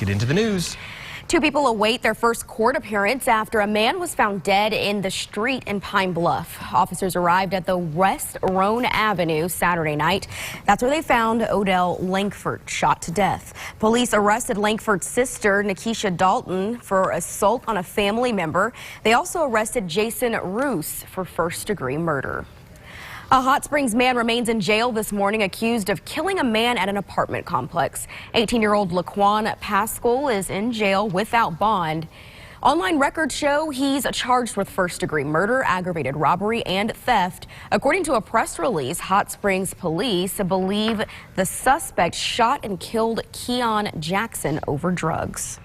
get into the news. 2 people await their first court appearance after a man was found dead in the street in Pine Bluff. Officers arrived at the West Roan Avenue Saturday night. That's where they found Odell Langford shot to death. Police arrested Langford's sister, Nikisha Dalton, for assault on a family member. They also arrested Jason Roos for first-degree murder. A Hot Springs man remains in jail this morning accused of killing a man at an apartment complex. 18-year-old Laquan Pascal is in jail without bond. Online records show he's charged with first-degree murder, aggravated robbery, and theft. According to a press release, Hot Springs police believe the suspect shot and killed Keon Jackson over drugs.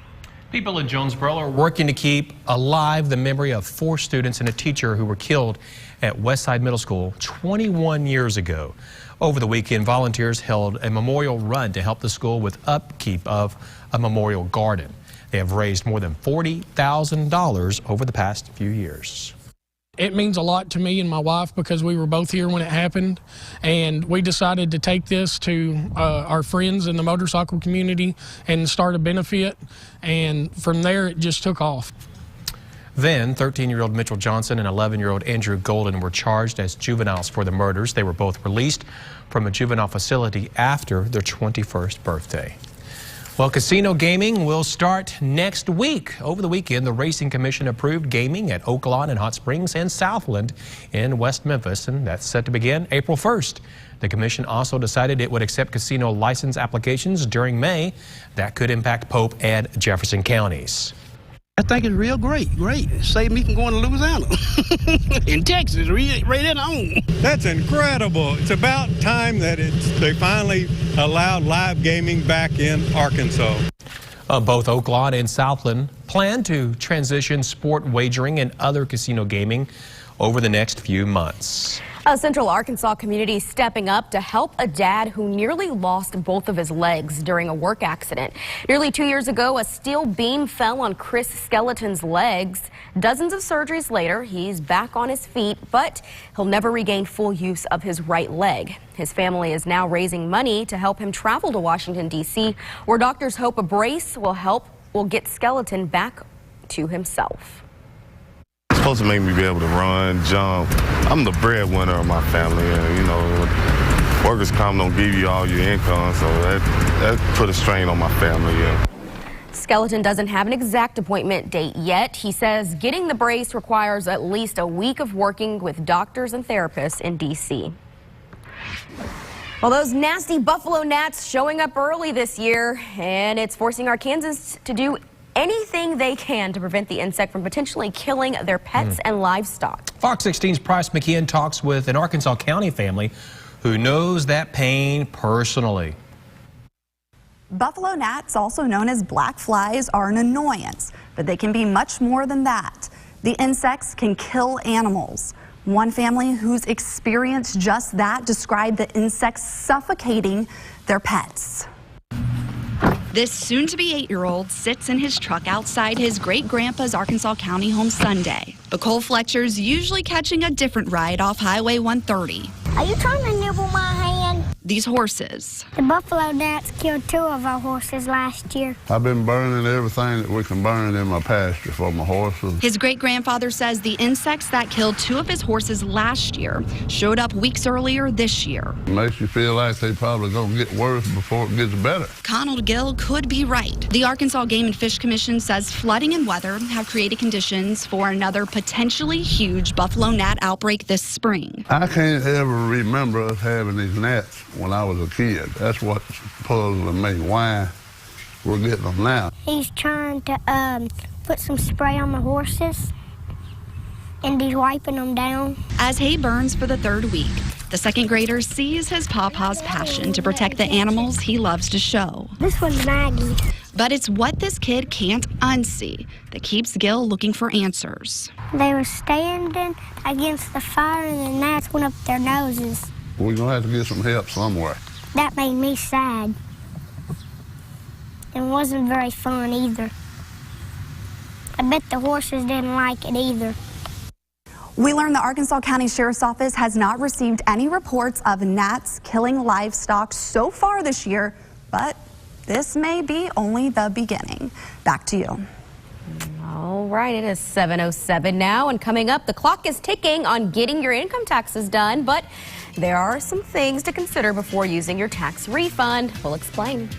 People in Jonesboro are working to keep alive the memory of 4 students and a teacher who were killed at Westside Middle School 21 years ago. Over the weekend, volunteers held a memorial run to help the school with upkeep of a memorial garden. They have raised more than $40,000 over the past few years. It means a lot to me and my wife because we were both here when it happened, and we decided to take this to our friends in the motorcycle community and start a benefit, and from there it just took off. Then 13-year-old Mitchell Johnson and 11-year-old Andrew Golden were charged as juveniles for the murders. They were both released from a juvenile facility after their 21st birthday. Well, casino gaming will start next week. Over the weekend, the Racing Commission approved gaming at Oaklawn and Hot Springs and Southland in West Memphis, and that's set to begin April 1st. The commission also decided it would accept casino license applications during May. That could impact Pope and Jefferson counties. I think it's real great. Save me from going to Louisiana. In Texas, right at home. That's incredible. It's about time that they finally allowed live gaming back in Arkansas. Both Oaklawn and Southland plan to transition sport wagering and other casino gaming over the next few months. A Central Arkansas community stepping up to help a dad who nearly lost both of his legs during a work accident. Nearly 2 years ago, a steel beam fell on Chris Skeleton's legs. Dozens of surgeries later, he's back on his feet, but he'll never regain full use of his right leg. His family is now raising money to help him travel to Washington, D.C., where doctors hope a brace will get Skeleton back to himself. It's supposed to make me be able to run, jump. I'm the breadwinner of my family, and you know, workers' comp don't give you all your income, so that put a strain on my family. Yeah. Skeleton doesn't have an exact appointment date yet. He says getting the brace requires at least a week of working with doctors and therapists in D.C. Well, those nasty buffalo gnats showing up early this year, and it's forcing Arkansans to do anything they can to prevent the insect from potentially killing their pets and livestock. Fox 16's Price McKeon talks with an Arkansas County family who knows that pain personally. Buffalo gnats, also known as black flies, are an annoyance, but they can be much more than that. The insects can kill animals. One family who's experienced just that described the insects suffocating their pets. This soon-to-be 8-year-old sits in his truck outside his great-grandpa's Arkansas County home Sunday. But Cole Fletcher's usually catching a different ride off Highway 130. Are you trying to nibble my hand? These horses. The buffalo gnats killed 2 of our horses last year. I've been burning everything that we can burn in my pasture for my horses. His great-grandfather says the insects that killed 2 of his horses last year showed up weeks earlier this year. It makes you feel like they probably gonna get worse before it gets better. Conald Gill could be right. The Arkansas Game and Fish Commission says flooding and weather have created conditions for another potentially huge buffalo gnat outbreak this spring. I can't ever remember us having these gnats when I was a kid. That's what's puzzling me, why we're getting them now. He's trying to put some spray on the horses, and he's wiping them down. As hay burns for the 3rd week, the 2nd grader sees his papa's passion to protect the animals he loves to show. This one's Maggie. But it's what this kid can't unsee that keeps Gil looking for answers. They were standing against the fire and the gnats went up their noses. We're gonna have to get some help somewhere. That made me sad. It wasn't very fun either. I bet the horses didn't like it either. We learned the Arkansas County Sheriff's Office has not received any reports of gnats killing livestock so far this year, but this may be only the beginning. Back to you. All right, it is 7:07 now, and coming up, the clock is ticking on getting your income taxes done, but there are some things to consider before using your tax refund. We'll explain.